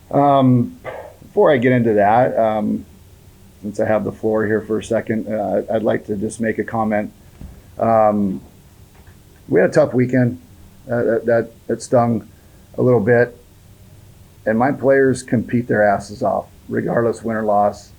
Before I get into that, since I have the floor here for a second, I'd like to just make a comment. Um, we had a tough weekend. That stung a little bit, and my players compete their asses off, regardless win or loss.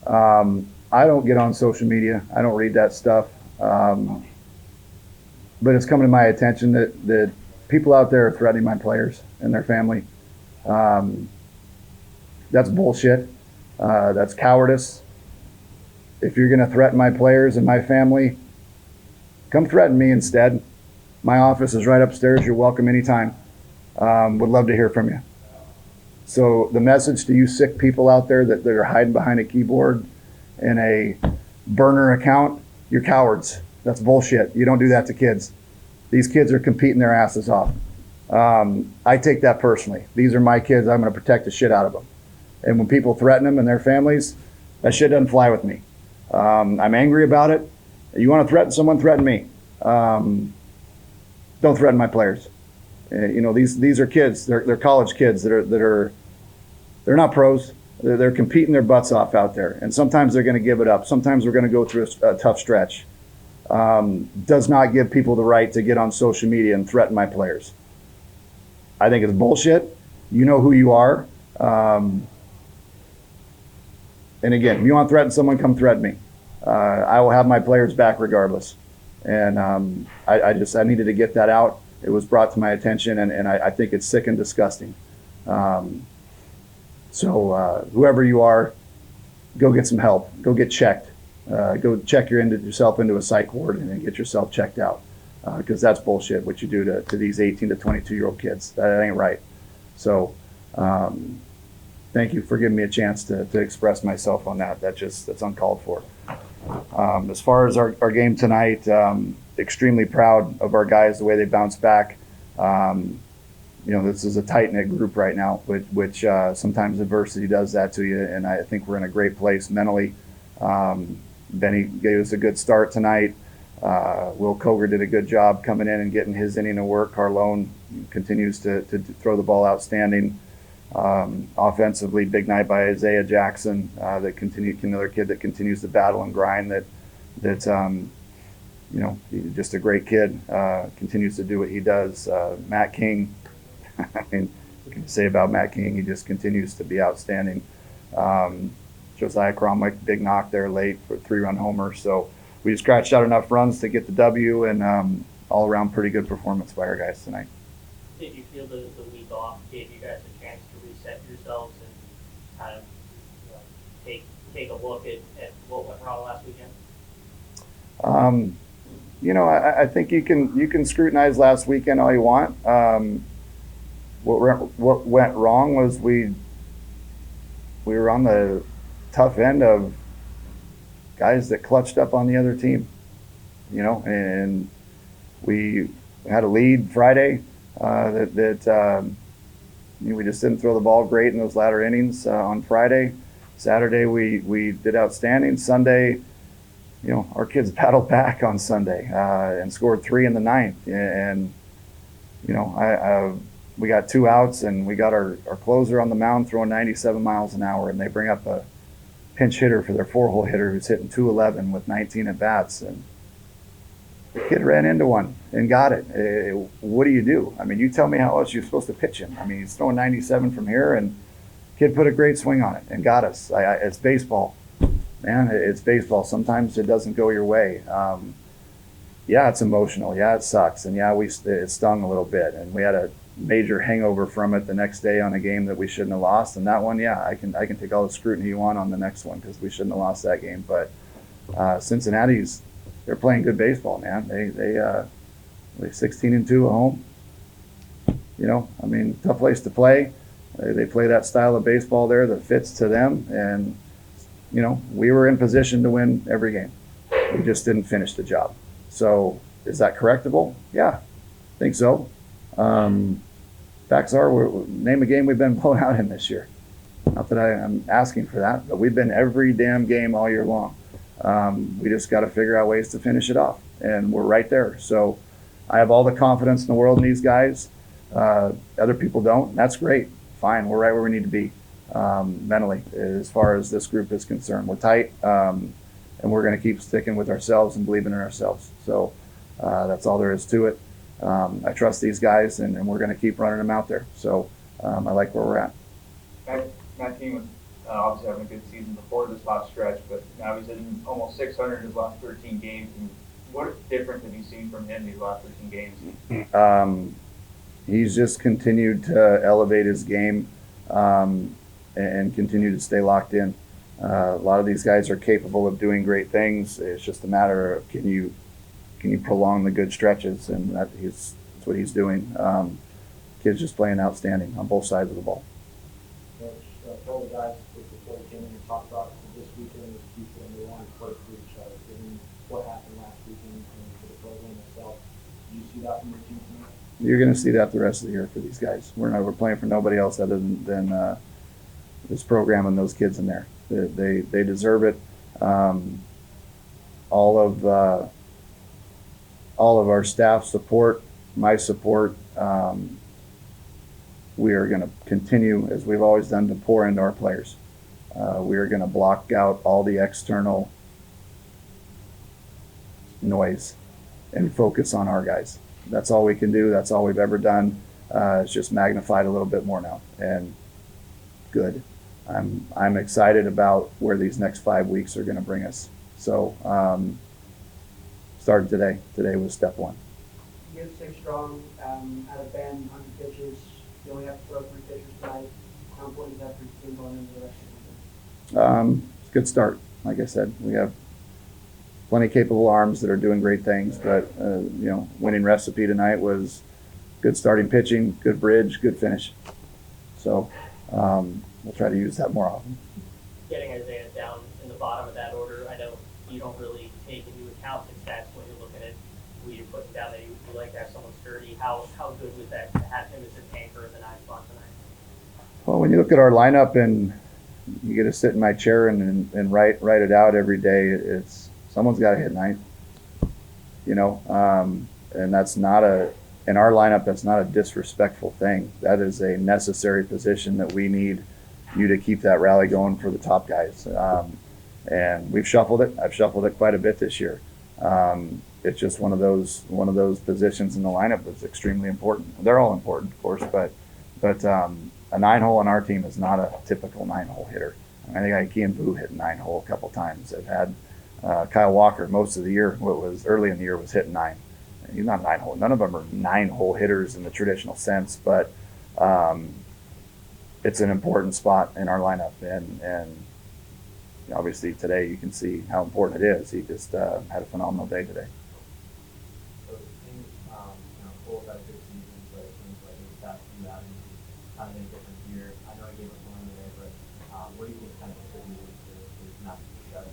I don't get on social media. I don't read that stuff. Um, but it's coming to my attention that people out there are threatening my players and their family. Um, that's bullshit. That's cowardice. If you're going to threaten my players and my family, come threaten me instead. My office is right upstairs. You're welcome anytime. Would love to hear from you. So the message to you sick people out there that are hiding behind a keyboard and a burner account, you're cowards. That's bullshit. You don't do that to kids. These kids are competing their asses off. I take that personally. These are my kids. I'm going to protect the shit out of them. And when people threaten them and their families, that shit doesn't fly with me. I'm angry about it. You want to threaten someone, threaten me. Don't threaten my players. These are kids. They're college kids they're not pros. They're competing their butts off out there, and sometimes they're going to give it up. Sometimes we're going to go through a tough stretch. Does not give people the right to get on social media and threaten my players. I think it's bullshit. You know who you are. And again, if you want to threaten someone, come threaten me. I will have my players back regardless. And I needed to get that out. It was brought to my attention, and I think it's sick and disgusting. So whoever you are, go get some help. Go get checked. Go check yourself into a psych ward and then get yourself checked out. Because that's bullshit what you do to these 18 to 22-year-old kids. That ain't right. So thank you for giving me a chance to express myself on that. That's uncalled for. As far as our game tonight, extremely proud of our guys, the way they bounced back. This is a tight-knit group right now, which sometimes adversity does that to you, and I think we're in a great place mentally. Benny gave us a good start tonight. Will Koger did a good job coming in and getting his inning of work. Carlone continues to throw the ball outstanding. Offensively, big night by Isaiah Jackson, another kid that continues to battle and grind. He's just a great kid. Continues to do what he does. Matt King, I mean, what can you say about Matt King? He just continues to be outstanding. Josiah Cromwell, big knock there late for a 3-run homer. So we scratched out enough runs to get the W, and all around pretty good performance by our guys tonight. Did you feel the week off gave you guys a chance to reset yourselves and kind of take a look at what went wrong last weekend? I think you can scrutinize last weekend all you want. What went wrong was we were on the tough end of guys that clutched up on the other team, and we had a lead Friday we just didn't throw the ball great in those latter innings on Friday. Saturday we did outstanding. Sunday, our kids battled back on Sunday and scored 3 in the ninth. And we got 2 outs, and we got our closer on the mound throwing 97 miles an hour, and they bring up a pinch hitter for their 4-hole hitter who's hitting 211 with 19 at bats, and the kid ran into one and got it. What do you do? I mean, you tell me how else you're supposed to pitch him. I mean, he's throwing 97 from here, and kid put a great swing on it and got us. It's baseball, man. It's baseball. Sometimes it doesn't go your way. Yeah, it's emotional. Yeah, it sucks, and yeah, it stung a little bit, and we had a major hangover from it the next day on a game that we shouldn't have lost. And that one, yeah, I can take all the scrutiny you want on the next one because we shouldn't have lost that game. But Cincinnati's, they're playing good baseball, man. They 16-2 at home. I mean, tough place to play. They play that style of baseball there that fits to them, and we were in position to win every game. We just didn't finish the job. So is that correctable? Yeah, I think so. Facts are, name a game we've been blown out in this year. Not that I'm asking for that, but we've been every damn game all year long. We just got to figure out ways to finish it off, and we're right there. So I have all the confidence in the world in these guys. Other people don't. That's great. fine. We're right where we need to be mentally as far as this group is concerned. We're tight, and we're going to keep sticking with ourselves and believing in ourselves. So that's all there is to it. I trust these guys, and we're going to keep running them out there. So I like where we're at. Matt King was obviously having a good season before this last stretch, but now he's in almost 600 in his last 13 games. And what difference have you seen from him these last 13 games? He's just continued to elevate his game and continue to stay locked in. A lot of these guys are capable of doing great things. It's just a matter of can you prolong the good stretches, and that's what he's doing. Kid's just playing outstanding on both sides of the ball. Coach, told the guys before they came in and talked about this weekend was people and they wanted to play for each other. Given what happened last weekend and for the program itself, do you see that from your team tonight? You're going to see that the rest of the year for these guys. We're playing for nobody else other than this program and those kids in there. They deserve it. All of our staff support, my support. We are going to continue, as we've always done, to pour into our players. We are going to block out all the external noise and focus on our guys. That's all we can do. That's all we've ever done. It's just magnified a little bit more now, and good. I'm excited about where these next 5 weeks are going to bring us. So started today. Today was step one. You have 6 strong out of Bend, 100 pitchers. You only have to throw 3 pitchers tonight. How important is that for your team going into the rest of the season? It's a good start. Like I said, we have plenty of capable arms that are doing great things, but winning recipe tonight was good starting pitching, good bridge, good finish. So we'll try to use that more often. Getting Isaiah down in the bottom of that order, I know you don't really take into account the stats when you're looking at who you're putting down there. You like to have someone sturdy. How good was that to have him as an anchor in the 9th spot tonight? Well, when you look at our lineup and you get to sit in my chair and write it out every day, it's someone's got to hit 9th. And that's not in our lineup, that's not a disrespectful thing. That is a necessary position that we need you to keep that rally going for the top guys. And we've shuffled it. I've shuffled it quite a bit this year. It's just one of those positions in the lineup that's extremely important. They're all important, of course, but a 9-hole on our team is not a typical 9-hole hitter. I think Ian Boo hit 9-hole a couple times. I've had Kyle Walker most of the year. Early in the year was hitting 9. He's not 9-hole. None of them are 9-hole hitters in the traditional sense, but it's an important spot in our lineup, and obviously today you can see how important it is. He just had a phenomenal day today. So things, Cole's had a good season, but it seems like it's got to that and kind of been different here. I know I gave us one today, but what do you think kind of contributed to not shut?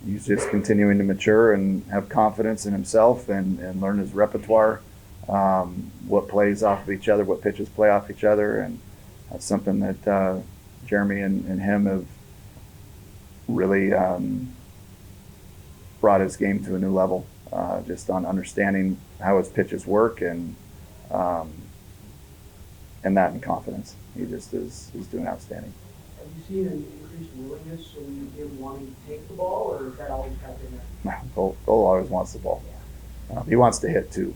He's just continuing to mature and have confidence in himself and learn his repertoire, what plays off of each other, what pitches play off each other, and that's something that Jeremy and him have really brought his game to a new level, just on understanding how his pitches work and that in confidence. He just is doing outstanding. Have you seen an increased willingness in him wanting to take the ball, or is that always kind of been there? Cole always wants the ball. He wants to hit too,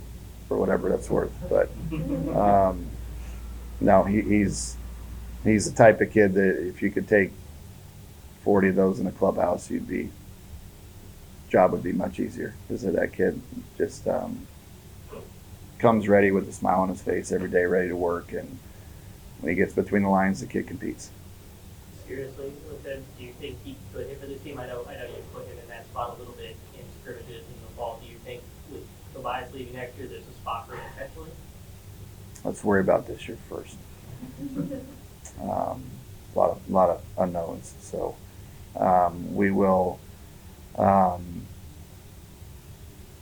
for whatever that's worth. But no, he's the type of kid that if you could take 40 of those in the clubhouse, job would be much easier. Because that kid just comes ready with a smile on his face every day, ready to work, and when he gets between the lines, the kid competes. Seriously, do you think he could hit for this team? I know you put him in that spot a little bit in scrimmages in the fall. Do you think with Tobias leaving next year, there's a spot for him potentially? Let's worry about this year first. A lot of unknowns. So we will. I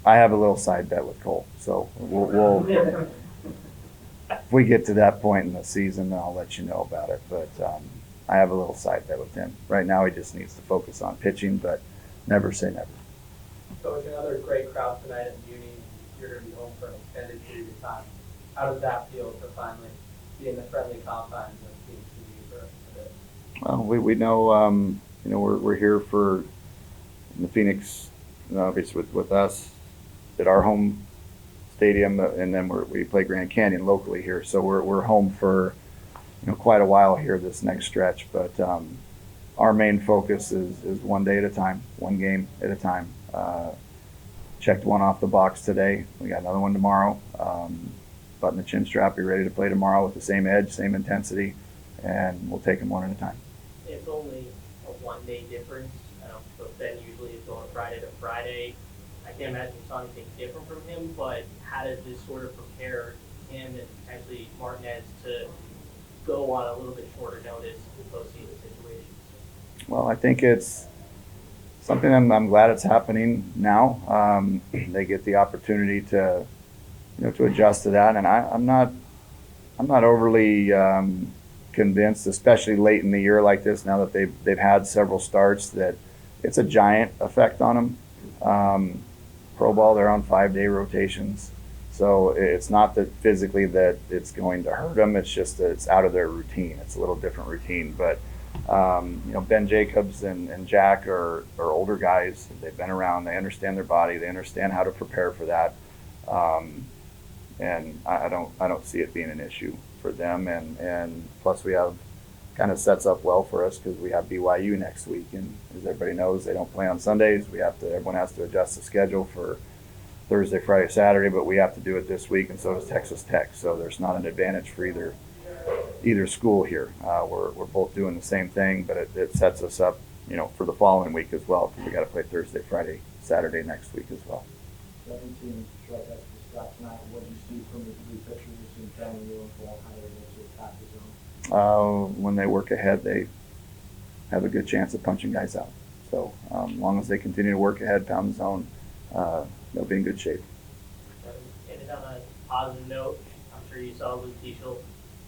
have a little side bet with Cole, so we'll if we get to that point in the season, I'll let you know about it. But I have a little side bet with him. Right now, he just needs to focus on pitching, but never say never. Coach, another great crowd tonight at Muni. You're going to be home for an extended period of time. How does that feel to finally be in the friendly confines of Phoenix City for a bit? Well, we know, you know, we're here for in the Phoenix, obviously with us at our home stadium, and then we play Grand Canyon locally here. So we're home for, you know, quite a while here this next stretch. But our main focus is one day at a time, one game at a time. Checked one off the box today. We got another one tomorrow. Button the chin strap, be ready to play tomorrow with the same edge, same intensity, and we'll take them one at a time. It's only a 1 day difference. So Ben usually is going Friday to Friday. I can't imagine you saw anything different from him, but how does this sort of prepare him and potentially Martinez to go on a little bit shorter notice in postseason situations? Well, I think it's something I'm glad it's happening now. They get the opportunity to, you know, to adjust to that, and I'm not overly convinced, especially late in the year like this. Now that they've had several starts, that it's a giant effect on them. Pro ball, they're on 5-day rotations, so it's not that physically that it's going to hurt them. It's just that it's out of their routine. It's a little different routine, but. You know, Ben Jacobs and Jack are older guys. They've been around. They understand their body. They understand how to prepare for that. And I don't see it being an issue for them. And plus we have kind of sets up well for us because we have BYU next week. And as everybody knows, they don't play on Sundays. Everyone has to adjust the schedule for Thursday, Friday, Saturday, but we have to do it this week, and so does Texas Tech. So there's not an advantage for either school here. We're both doing the same thing, but it sets us up, you know, for the following week as well, because we got to play Thursday, Friday, Saturday next week as well. 17 strikeouts to Scott tonight. What did you see from the three pitchers in training uniform? How they're going to attack the zone? When they work ahead, they have a good chance of punching guys out. So as long as they continue to work ahead, pound the zone, they'll be in good shape. Ended on a positive note. I'm sure you saw Luke Teschel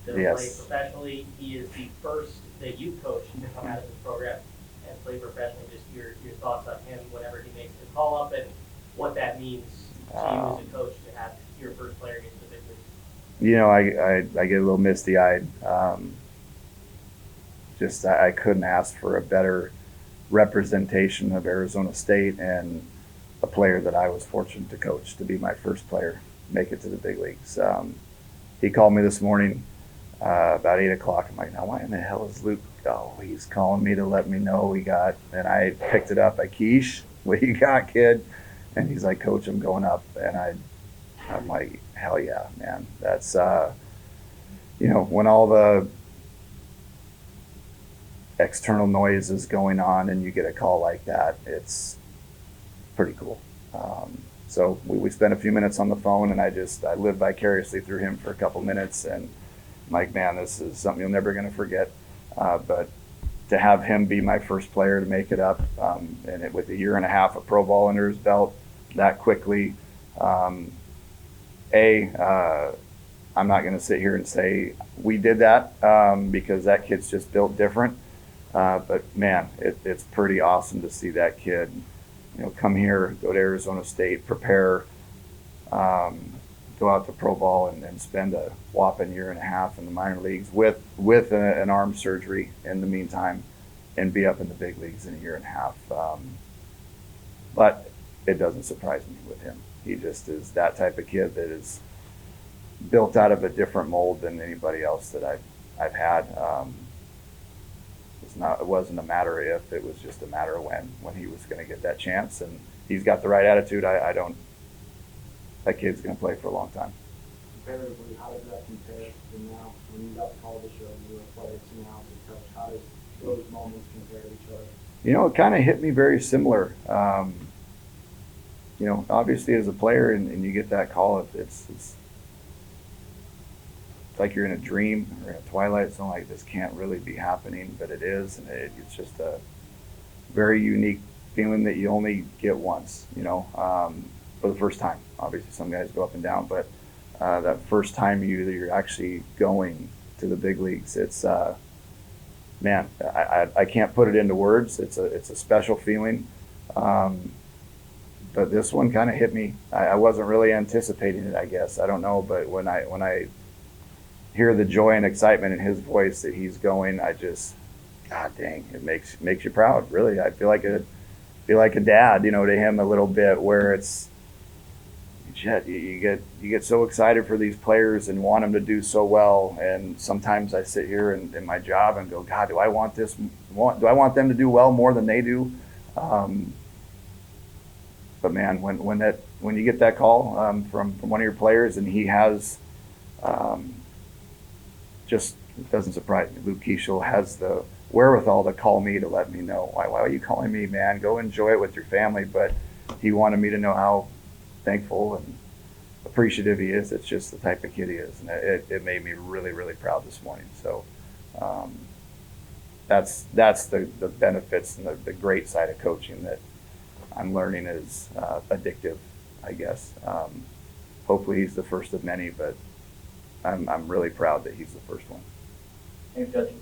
play Yes. professionally. He is the first that you've coached to come out of this program and play professionally. Just your thoughts on him whenever he makes the call up and what that means to you as a coach to have your first player get to the big leagues. You know, I get a little misty-eyed. I couldn't ask for a better representation of Arizona State and a player that I was fortunate to coach to be my first player make it to the big leagues. He called me this morning about 8 o'clock. I'm like, now why in the hell is Luke? Oh, he's calling me to let me know we got, and I picked it up. Keish, what you got, kid? And he's like, Coach, I'm going up. And I'm like, hell yeah, man. That's, you know, when all the external noise is going on and you get a call like that, it's pretty cool. So we spent a few minutes on the phone, and I lived vicariously through him for a couple minutes, and I'm like, man, this is something you're never going to forget. But to have him be my first player to make it up, and with a year and a half of pro ball under his belt that quickly, I'm not going to sit here and say we did that because that kid's just built different. But man, it's pretty awesome to see that kid, you know, come here, go to Arizona State, prepare, go out to pro ball and spend a whopping year and a half in the minor leagues with an arm surgery in the meantime, and be up in the big leagues in a year and a half. But it doesn't surprise me with him. He just is that type of kid that is built out of a different mold than anybody else that I've had. It wasn't a matter of if, it was just a matter of when he was going to get that chance, and he's got the right attitude. That kid's going to play for a long time. Comparatively, how does that compare to now? When you got the call to show you were a player to now as a coach, how does those moments compare to each other? You know, it kind of hit me very similar. You know, obviously as a player and you get that call, it's like you're in a dream or in a twilight zone, like this can't really be happening, but it is, and it's just a very unique feeling that you only get once, you know, for the first time. Obviously some guys go up and down, but that first time you're actually going to the big leagues, it's man, I can't put it into words. It's a special feeling. But this one kind of hit me. I wasn't really anticipating it, I guess. I don't know, but when I hear the joy and excitement in his voice that he's going, I just, God dang, it makes you proud. Really, I feel like a dad, you know, to him a little bit, where it's, shit, you get so excited for these players and want them to do so well. And sometimes I sit here in my job and go, God, do I want them to do well more than they do? But man, when you get that call from one of your players and he has, just, it doesn't surprise me, Luke Keeschel has the wherewithal to call me to let me know, why are you calling me, man? Go enjoy it with your family. But he wanted me to know how thankful and appreciative he is. It's just the type of kid he is, and it made me really, really proud this morning. So that's the benefits and the great side of coaching that I'm learning is addictive, I guess. Hopefully he's the first of many, but I'm really proud that he's the first one. Thanks, Judge.